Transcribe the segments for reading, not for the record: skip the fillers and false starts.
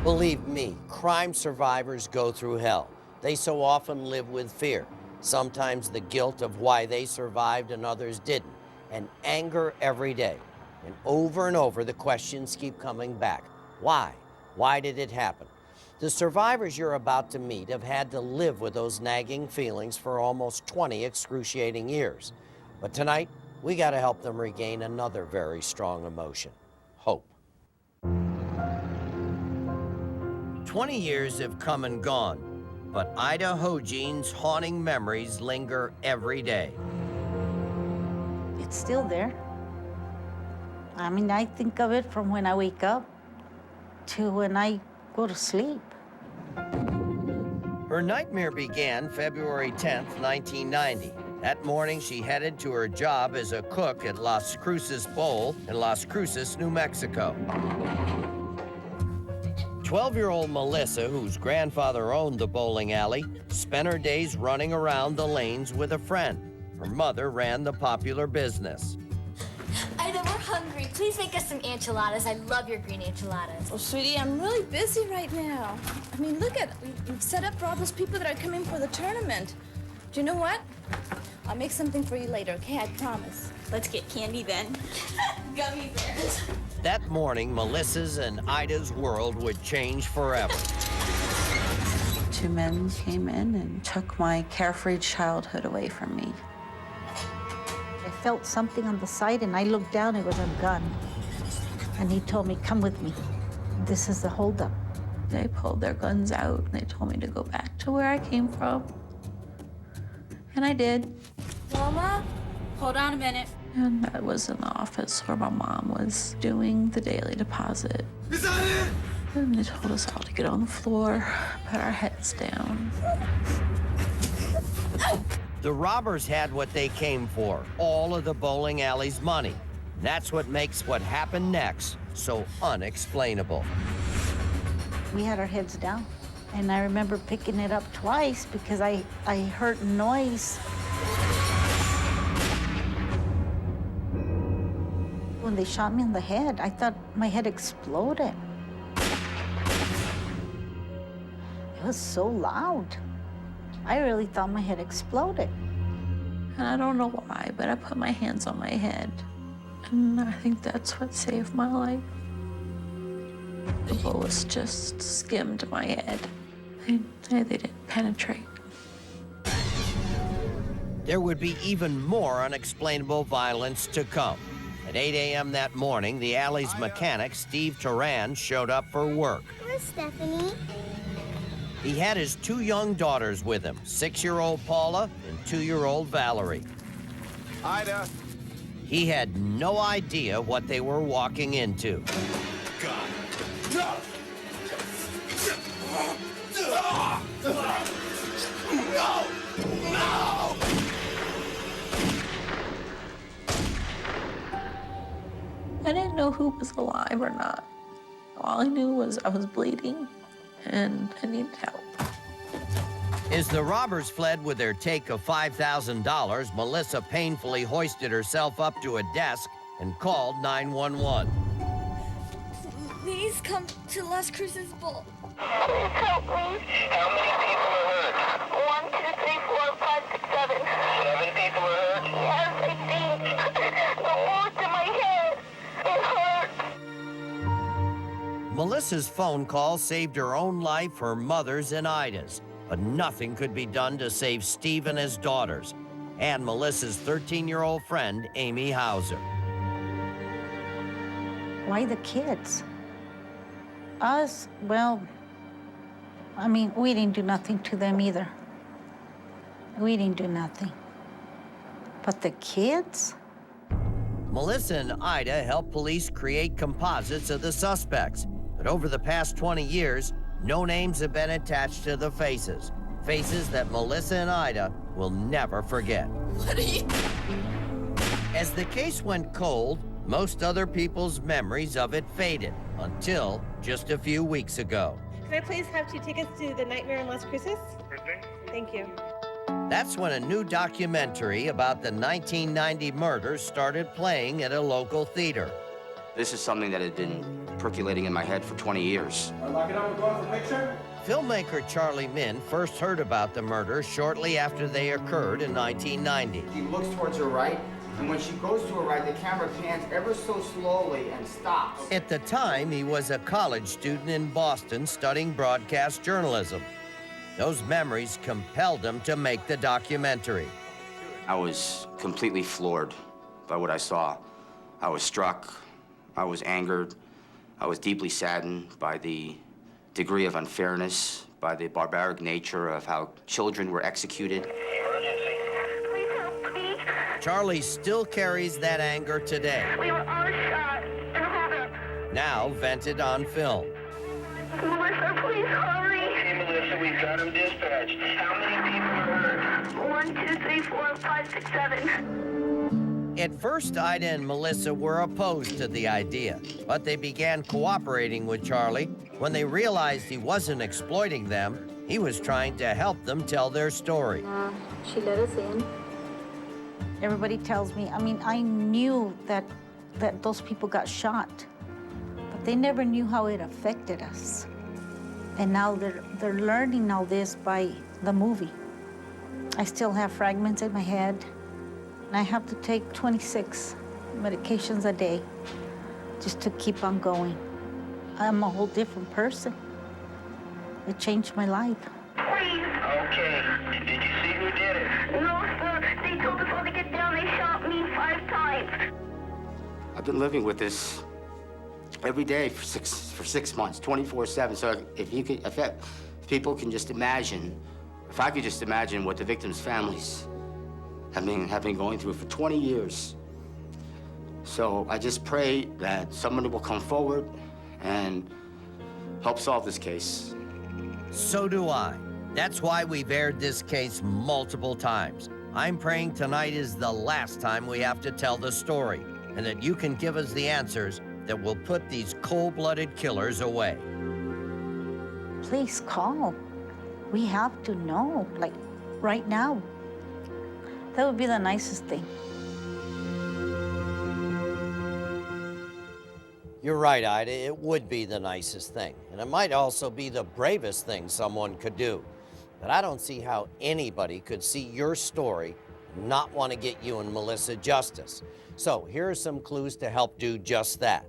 Believe me, crime survivors go through hell. They so often live with fear, sometimes the guilt of why they survived and others didn't, and anger every day. And over, the questions keep coming back. Why? Why did it happen? The survivors you're about to meet have had to live with those nagging feelings for almost 20 excruciating years. But tonight, we got to help them regain another very strong emotion: hope. 20 years have come and gone, but Ida Hogene's haunting memories linger every day. It's still there. I mean, I think of it from when I wake up to when I go to sleep. Her nightmare began February 10th, 1990. That morning, she headed to her job as a cook at Las Cruces Bowl in Las Cruces, New Mexico. 12-year-old Melissa, whose grandfather owned the bowling alley, spent her days running around the lanes with a friend. Her mother ran the popular business. Ida, we're hungry. Please make us some enchiladas. I love your green enchiladas. Well, sweetie, I'm really busy right now. I mean, look at, we've set up for all those people that are coming for the tournament. Do you know what? I'll make something for you later, okay? I promise. Let's get candy then. Gummy bears. That morning, Melissa's and Ida's world would change forever. Two men came in and took my carefree childhood away from me. I felt something on the side, and I looked down. It was a gun. And he told me, come with me. This is the holdup. They pulled their guns out, and they told me to go back to where I came from. And I did. Mama, hold on a minute. And that was in the office where my mom was doing the daily deposit. Is that it? And they told us all to get on the floor, put our heads down. The robbers had what they came for, all of the bowling alley's money. That's what makes what happened next so unexplainable. We had our heads down, and I remember picking it up twice because I heard noise. When they shot me in the head, I thought my head exploded. It was so loud. I really thought my head exploded. And I don't know why, but I put my hands on my head. And I think that's what saved my life. The bullets just skimmed my head. They didn't penetrate. There would be even more unexplainable violence to come. At 8 a.m. that morning, the alley's mechanic, Steve Turan, showed up for work. Where's Stephanie? He had his two young daughters with him, 6-year-old Paula and 2-year-old Valerie. Ida. He had no idea what they were walking into. God. No! No! No! I didn't know who was alive or not. All I knew was I was bleeding and I needed help. As the robbers fled with their take of $5,000, Melissa painfully hoisted herself up to a desk and called 911. Please come to Las Cruces Bowl. Please help me. How many people are hurt? 1, 2, 3, 4, 5, 6, 7. 7 people are hurt? Yes, I think. The wounds in my head. It hurts. Melissa's phone call saved her own life, her mother's, and Ida's. But nothing could be done to save Steve and his daughters, and Melissa's 13-year-old friend, Amy Hauser. Why the kids? Us, well, I mean, we didn't do nothing to them either. We didn't do nothing. But the kids? Melissa and Ida helped police create composites of the suspects. But over the past 20 years, no names have been attached to the faces. Faces that Melissa and Ida will never forget. What are you... As the case went cold, most other people's memories of it faded until just a few weeks ago. Can I please have 2 tickets to The Nightmare in Las Cruces? Thank you. That's when a new documentary about the 1990 murders started playing at a local theater. This is something that had been percolating in my head for 20 years. Lock it up and go for the picture? Filmmaker Charlie Min first heard about the murder shortly after they occurred in 1990. She looks towards her right, and when she goes to her right, the camera pans ever so slowly and stops. At the time, he was a college student in Boston studying broadcast journalism. Those memories compelled him to make the documentary. I was completely floored by what I saw. I was struck, I was angered, I was deeply saddened by the degree of unfairness, by the barbaric nature of how children were executed. Please help me. Charlie still carries that anger today, We were all shot. Hold up. now vented on film. Melissa, please hurry. Hey, Melissa, we've got him dispatched. How many people are hurt? 1, 2, 3, 4, 5, 6, 7. At first, Ida and Melissa were opposed to the idea, but they began cooperating with Charlie when they realized he wasn't exploiting them. He was trying to help them tell their story. She let us in. Everybody tells me, I mean, I knew that those people got shot, but they never knew how it affected us. And now they're learning all this by the movie. I still have fragments in my head, and I have to take 26 medications a day just to keep on going. I'm a whole different person. It changed my life. Please. Okay. Did you see who did it? No, sir. They told us all to get down. They shot me 5 times. I've been living with this every day for six months, 24/7. So if people can just imagine, if I could just imagine what the victims' families have been going through for 20 years. So I just pray that somebody will come forward and help solve this case. So do I. That's why we've aired this case multiple times. I'm praying tonight is the last time we have to tell the story, and that you can give us the answers that will put these cold-blooded killers away. Please call. We have to know, like right now. That would be the nicest thing. You're right, Ida, it would be the nicest thing. And it might also be the bravest thing someone could do. But I don't see how anybody could see your story and not want to get you and Melissa justice. So here are some clues to help do just that.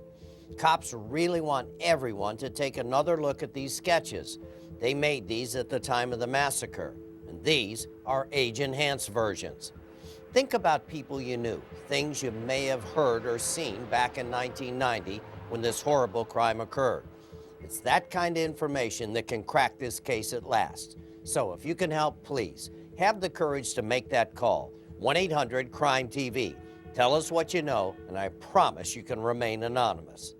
Cops really want everyone to take another look at these sketches. They made these at the time of the massacre, and these are age-enhanced versions. Think about people you knew, things you may have heard or seen back in 1990 when this horrible crime occurred. It's that kind of information that can crack this case at last. So if you can help, please, have the courage to make that call. 1-800-CRIME-TV. Tell us what you know, and I promise you can remain anonymous.